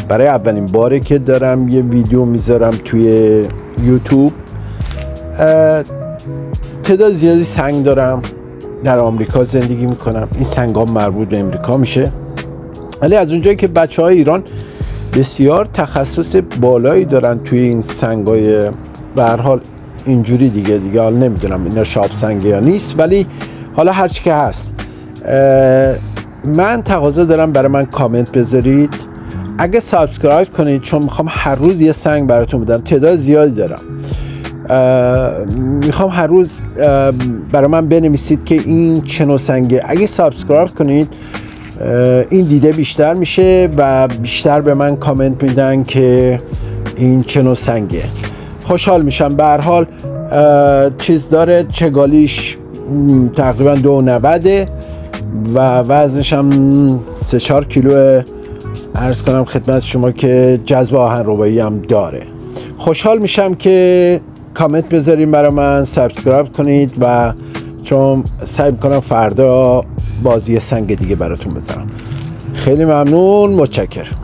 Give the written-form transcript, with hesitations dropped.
برای اولین باره که دارم یه ویدیو میذارم توی یوتیوب. تعداد زیادی سنگ دارم، در آمریکا زندگی میکنم. این سنگ ها مربوط به امریکا میشه، ولی از اونجایی که بچه های ایران بسیار تخصص بالایی دارن توی این سنگ های به هر حال اینجوری دیگه حالا نمیدونم اینا شاب سنگ یا نیست، ولی حالا هرچی که هست، من تقاضا دارم برای من کامنت بذارید، اگه سابسکرایب کنید، چون میخوام هر روز یه سنگ براتون بدم. تعداد زیادی دارم، میخوام هر روز برای من بنویسید که این چه نوع سنگه. اگه سابسکرایب کنید این دیده بیشتر میشه و بیشتر به من کامنت میدن که این چه نوع سنگه. خوشحال میشم. به هر حال چیز داره، چگالیش تقریبا 2.90 و وزنش هم 3-4 کیلو. عرض کنم خدمت شما که جذب آهن ربایی هم داره. خوشحال میشم که کامنت بذارید برای من، سابسکرایب کنید و چون سعی میکنم فردا بازی سنگ دیگه براتون بذارم. خیلی ممنون، متشکرم.